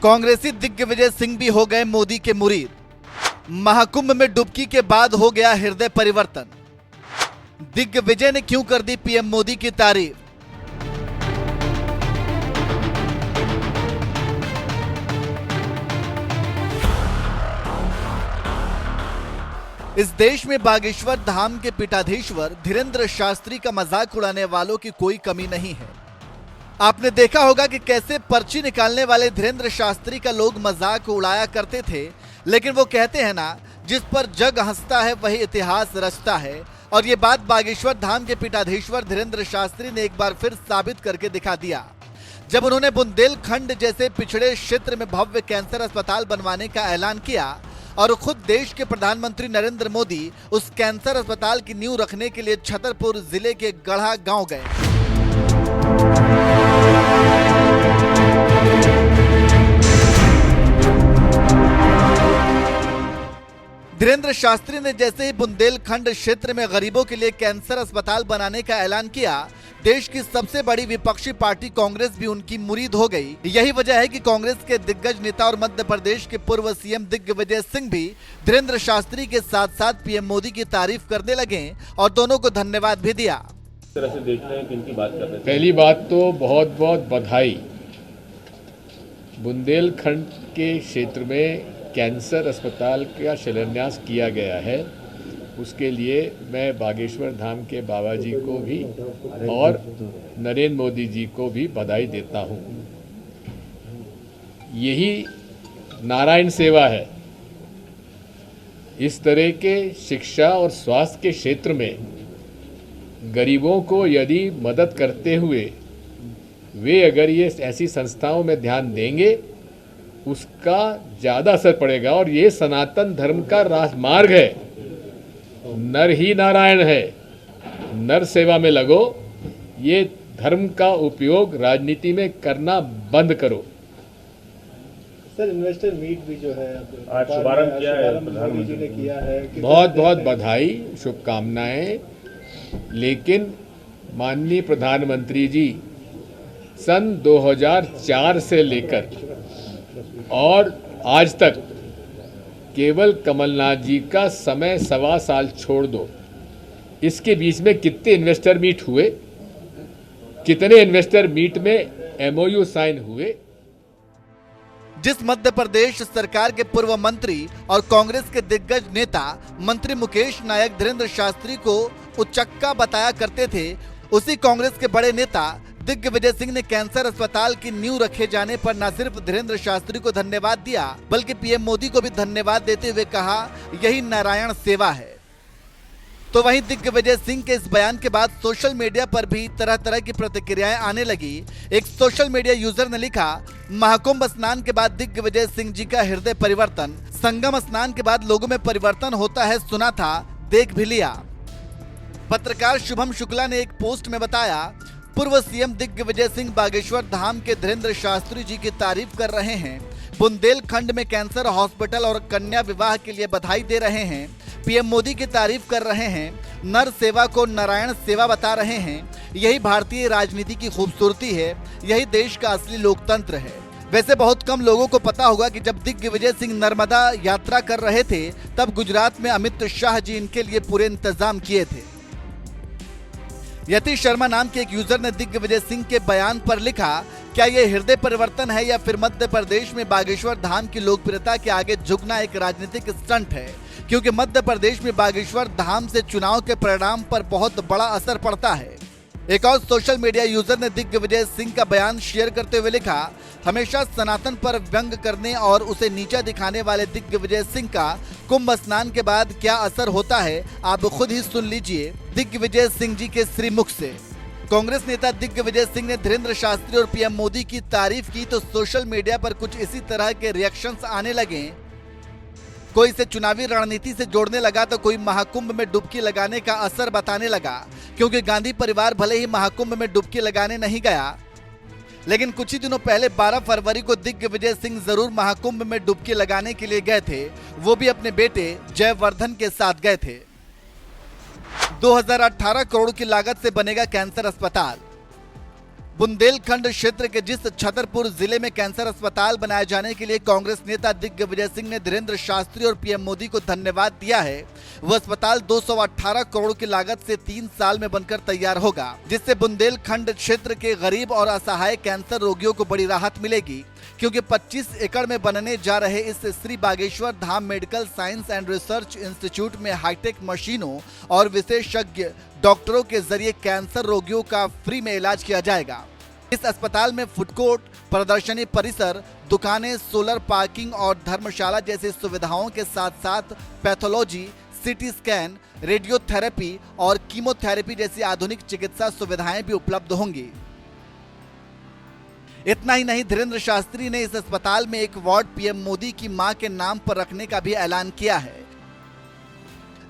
कांग्रेसी दिग्विजय सिंह भी हो गए मोदी के मुरीद। महाकुंभ में डुबकी के बाद हो गया हृदय परिवर्तन। दिग्विजय ने क्यों कर दी पीएम मोदी की तारीफ। इस देश में बागेश्वर धाम के पीठाधीश्वर धीरेंद्र शास्त्री का मजाक उड़ाने वालों की कोई कमी नहीं है। आपने देखा होगा कि कैसे पर्ची निकालने वाले धीरेंद्र शास्त्री का लोग मजाक उड़ाया करते थे, लेकिन वो कहते हैं ना, जिस पर जग हंसता है वही इतिहास रचता है। और ये बात बागेश्वर धाम के पीठाधीश्वर धीरेंद्र शास्त्री ने एक बार फिर साबित करके दिखा दिया, जब उन्होंने बुंदेलखंड जैसे पिछड़े क्षेत्र में भव्य कैंसर अस्पताल बनवाने का ऐलान किया और खुद देश के प्रधानमंत्री नरेंद्र मोदी उस कैंसर अस्पताल की नींव रखने के लिए छतरपुर जिले के गढ़ा गांव गए। धीरेंद्र शास्त्री ने जैसे ही बुंदेलखंड क्षेत्र में गरीबों के लिए कैंसर अस्पताल बनाने का ऐलान किया, देश की सबसे बड़ी विपक्षी पार्टी कांग्रेस भी उनकी मुरीद हो गई। यही वजह है कि कांग्रेस के दिग्गज नेता और मध्य प्रदेश के पूर्व सीएम दिग्विजय सिंह भी धीरेंद्र शास्त्री के साथ साथ पीएम मोदी की तारीफ करने लगे और दोनों को धन्यवाद भी दिया। तरह से देखते हैं कि इनकी बात कर रहे हैं। पहली बात तो बहुत बहुत बधाई। बुंदेलखंड के क्षेत्र में कैंसर अस्पताल का शिलान्यास किया गया है, उसके लिए मैं बागेश्वर धाम के बाबा जी को भी और नरेंद्र मोदी जी को भी बधाई देता हूं। यही नारायण सेवा है। इस तरह के शिक्षा और स्वास्थ्य के क्षेत्र में गरीबों को यदि मदद करते हुए वे अगर ये ऐसी संस्थाओं में ध्यान देंगे, उसका ज़्यादा असर पड़ेगा। और ये सनातन धर्म का राजमार्ग है। नर ही नारायण है, नर सेवा में लगो। ये धर्म का उपयोग राजनीति में करना बंद करो। सर, इन्वेस्टर मीट भी जो है आज शुभारंभ किया है, प्रधानमंत्री जी ने किया है। बहुत बहुत बधाई, शुभकामनाएं। लेकिन माननीय प्रधानमंत्री जी सन 2004 से लेकर और आज तक केवल कमलनाथ जी का समय 1.25 साल छोड़ दो, इसके बीच में कितने इन्वेस्टर मीट हुए, कितने इन्वेस्टर मीट में एमओयू साइन हुए। जिस मध्य प्रदेश सरकार के पूर्व मंत्री और कांग्रेस के दिग्गज नेता मंत्री मुकेश नायक धीरेंद्र शास्त्री को उचक्का बताया करते थे, उसी कांग्रेस के बड़े नेता दिग्विजय सिंह ने कैंसर अस्पताल की नींव रखे जाने पर न सिर्फ धीरेंद्र शास्त्री को धन्यवाद दिया, बल्कि पीएम मोदी को भी धन्यवाद देते हुए कहा, यही नारायण सेवा है। तो वहीं दिग्विजय सिंह के इस बयान के बाद सोशल मीडिया पर भी तरह तरह की प्रतिक्रियाएं आने लगी। एक सोशल मीडिया यूजर ने लिखा, महाकुंभ स्नान के बाद दिग्विजय सिंह जी का हृदय परिवर्तन। संगम स्नान के बाद लोगों में परिवर्तन होता है, सुना था, देख भी लिया। पत्रकार शुभम शुक्ला ने एक पोस्ट में बताया, पूर्व सीएम दिग्विजय सिंह बागेश्वर धाम के धीरेंद्र शास्त्री जी की तारीफ कर रहे हैं, बुंदेलखंड में कैंसर हॉस्पिटल और कन्या विवाह के लिए बधाई दे रहे हैं, पीएम मोदी की तारीफ कर रहे हैं, नर सेवा को नारायण सेवा बता रहे हैं। यही भारतीय राजनीति की खूबसूरती है, यही देश का असली लोकतंत्र है। वैसे बहुत कम लोगों को पता होगा कि जब दिग्विजय सिंह नर्मदा यात्रा कर रहे थे, तब गुजरात में अमित शाह जी इनके लिए पूरे इंतजाम किए थे। यति शर्मा नाम के एक यूजर ने दिग्विजय सिंह के बयान पर लिखा, क्या ये हृदय परिवर्तन है या फिर मध्य प्रदेश में बागेश्वर धाम की लोकप्रियता के आगे झुकना एक राजनीतिक स्टंट है, क्योंकि मध्य प्रदेश में बागेश्वर धाम से चुनाव के परिणाम पर बहुत बड़ा असर पड़ता है। एक और सोशल मीडिया यूजर ने दिग्विजय सिंह का बयान शेयर करते हुए लिखा, हमेशा सनातन पर व्यंग करने और उसे नीचा दिखाने वाले दिग्विजय सिंह का कुंभ स्नान के बाद क्या असर होता है, आप खुद ही सुन लीजिए दिग्विजय सिंह जी के श्रीमुख से। कांग्रेस नेता दिग्विजय सिंह ने धीरेंद्र शास्त्री और पीएम मोदी की तारीफ की तो सोशल मीडिया पर कुछ इसी तरह के रिएक्शंस आने लगे। कोई इसे चुनावी रणनीति से जोड़ने लगा तो कोई महाकुंभ में डुबकी लगाने का असर बताने लगा, क्योंकि गांधी परिवार भले ही महाकुंभ में डुबकी लगाने नहीं गया, लेकिन कुछ ही दिनों पहले 12 फरवरी को दिग्विजय सिंह जरूर महाकुंभ में डुबकी लगाने के लिए गए थे, वो भी अपने बेटे जयवर्धन के साथ गए थे। 2018 करोड़ की लागत से बनेगा कैंसर अस्पताल। बुंदेलखंड क्षेत्र के जिस छतरपुर जिले में कैंसर अस्पताल बनाए जाने के लिए कांग्रेस नेता दिग्विजय सिंह ने धीरेन्द्र शास्त्री और पीएम मोदी को धन्यवाद दिया है, वह अस्पताल 218 करोड़ की लागत से 3 साल में बनकर तैयार होगा, जिससे बुंदेलखंड क्षेत्र के गरीब और असहाय कैंसर रोगियों को बड़ी राहत मिलेगी, क्योंकि 25 एकड़ में बनने जा रहे इस Shri Bageshwar Dham medical science and research institute में हाईटेक मशीनों और विशेषज्ञ डॉक्टरों के जरिए कैंसर रोगियों का फ्री में इलाज किया जाएगा। इस अस्पताल में फूड कोर्ट, प्रदर्शनी परिसर, दुकानें, सोलर पार्किंग और धर्मशाला जैसी सुविधाओं के साथ साथ पैथोलॉजी, सीटी स्कैन, रेडियोथेरेपी और कीमोथेरेपी जैसी आधुनिक चिकित्सा सुविधाएं भी उपलब्ध होंगी। इतना ही नहीं, धीरेन्द्र शास्त्री ने इस अस्पताल में एक वार्ड पीएम मोदी की मां के नाम पर रखने का भी ऐलान किया है।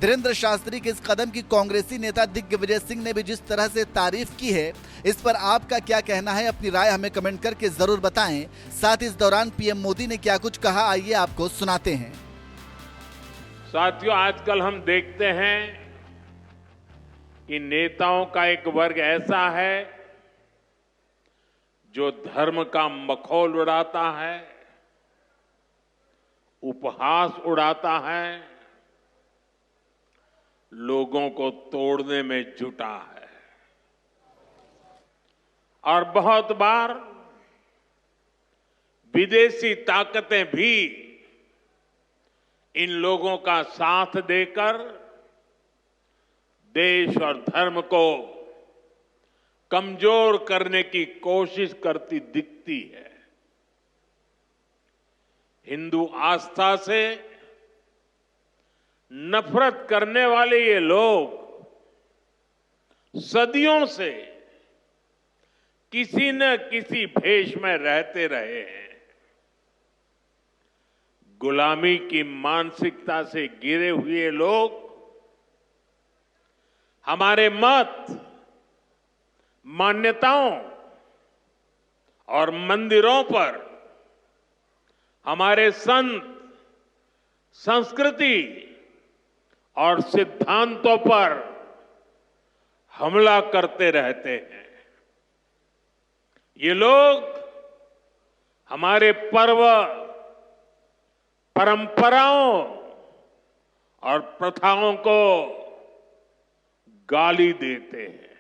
धीरेन्द्र शास्त्री के इस कदम की कांग्रेसी नेता दिग्विजय सिंह ने भी जिस तरह से तारीफ की है, इस पर आपका क्या कहना है? अपनी राय हमें कमेंट करके जरूर बताएं। साथ इस दौरान पीएम मोदी ने क्या कुछ कहा, आइए आपको सुनाते हैं। साथियों, आजकल हम देखते हैं कि नेताओं का एक वर्ग ऐसा है जो धर्म का मखौल उड़ाता है, उपहास उड़ाता है, लोगों को तोड़ने में जुटा है और बहुत बार विदेशी ताकतें भी इन लोगों का साथ देकर देश और धर्म को कमजोर करने की कोशिश करती दिखती है। हिंदू आस्था से नफरत करने वाले ये लोग सदियों से किसी न किसी भेष में रहते रहे हैं। गुलामी की मानसिकता से घिरे हुए लोग हमारे मत, मान्यताओं और मंदिरों पर, हमारे संत, संस्कृति और सिद्धांतों पर हमला करते रहते हैं। ये लोग हमारे पर्व, परंपराओं और प्रथाओं को गाली देते हैं।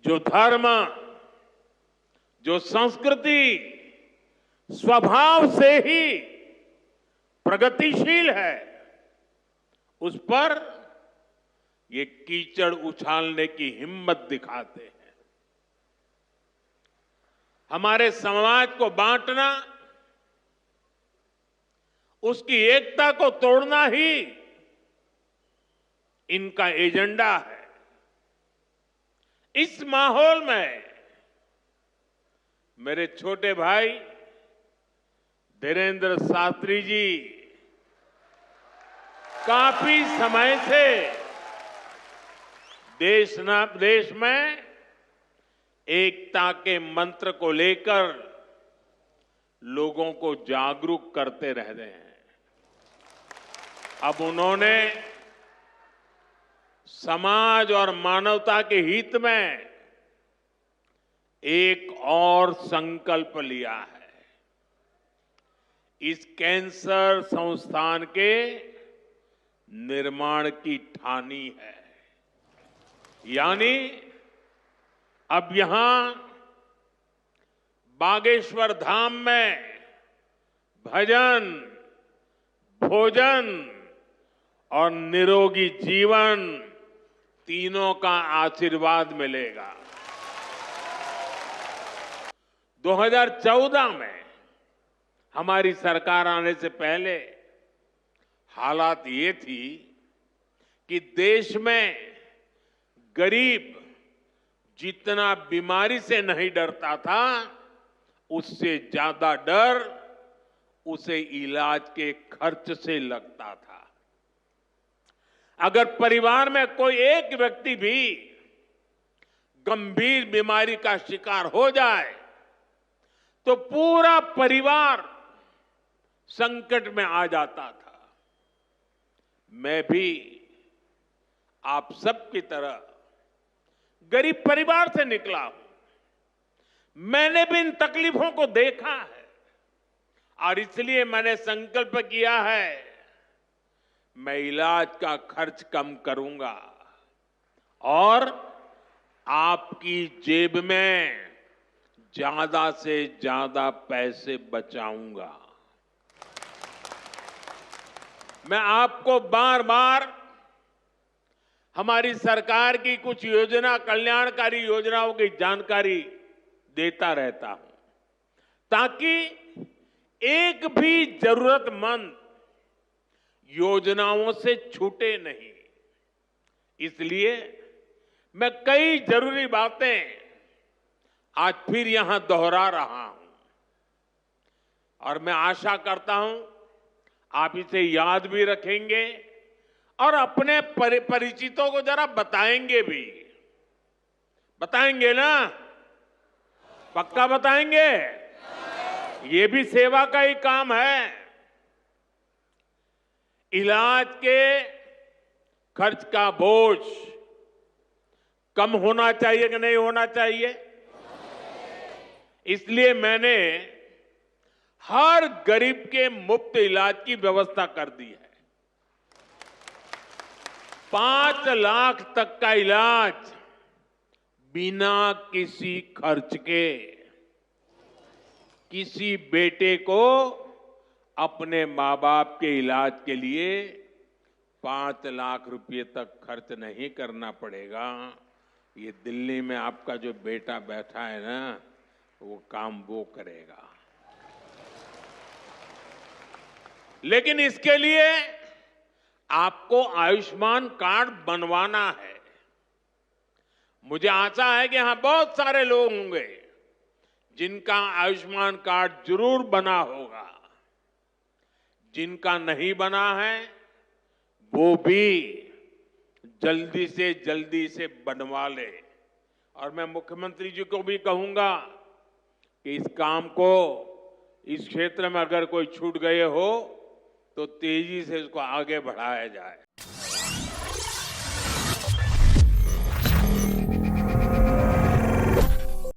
जो धर्म, जो संस्कृति स्वभाव से ही प्रगतिशील है, उस पर ये कीचड़ उछालने की हिम्मत दिखाते हैं। हमारे समाज को बांटना, उसकी एकता को तोड़ना ही इनका एजेंडा है। इस माहौल में मेरे छोटे भाई धीरेन्द्र शास्त्री जी काफी समय से देश में एकता के मंत्र को लेकर लोगों को जागरूक करते रह रहे हैं। अब उन्होंने समाज और मानवता के हित में एक और संकल्प लिया है। इस कैंसर संस्थान के निर्माण की ठानी है। यानी अब यहां बागेश्वर धाम में भजन, भोजन और निरोगी जीवन तीनों का आशीर्वाद मिलेगा। 2014 में हमारी सरकार आने से पहले हालात ये थी कि देश में गरीब जितना बीमारी से नहीं डरता था, उससे ज्यादा डर उसे इलाज के खर्च से लगता था। अगर परिवार में कोई एक व्यक्ति भी गंभीर बीमारी का शिकार हो जाए तो पूरा परिवार संकट में आ जाता था। मैं भी आप सबकी तरह गरीब परिवार से निकला हूं। मैंने भी इन तकलीफों को देखा है और इसलिए मैंने संकल्प किया है, मैं इलाज का खर्च कम करूंगा और आपकी जेब में ज्यादा से ज्यादा पैसे बचाऊंगा। मैं आपको बार बार हमारी सरकार की कुछ योजना, कल्याणकारी योजनाओं की जानकारी देता रहता हूं ताकि एक भी जरूरतमंद योजनाओं से छूटे नहीं। इसलिए मैं कई जरूरी बातें आज फिर यहां दोहरा रहा हूं और मैं आशा करता हूं आप इसे याद भी रखेंगे और अपने परिचितों को जरा बताएंगे भी। बताएंगे ना? पक्का बताएंगे? ये भी सेवा का ही काम है। इलाज के खर्च का बोझ कम होना चाहिए कि नहीं होना चाहिए? इसलिए मैंने हर गरीब के मुफ्त इलाज की व्यवस्था कर दी है। 5 लाख तक का इलाज बिना किसी खर्च के। किसी बेटे को अपने मां बाप के इलाज के लिए 5 लाख रुपए तक खर्च नहीं करना पड़ेगा। ये दिल्ली में आपका जो बेटा बैठा है ना, वो काम वो करेगा। लेकिन इसके लिए आपको आयुष्मान कार्ड बनवाना है। मुझे आशा है कि यहां बहुत सारे लोग होंगे जिनका आयुष्मान कार्ड जरूर बना होगा। जिनका नहीं बना है वो भी जल्दी से बनवा ले। और मैं मुख्यमंत्री जी को भी कहूंगा कि इस काम को, इस क्षेत्र में अगर कोई छूट गए हो तो तेजी से इसको आगे बढ़ाया जाए।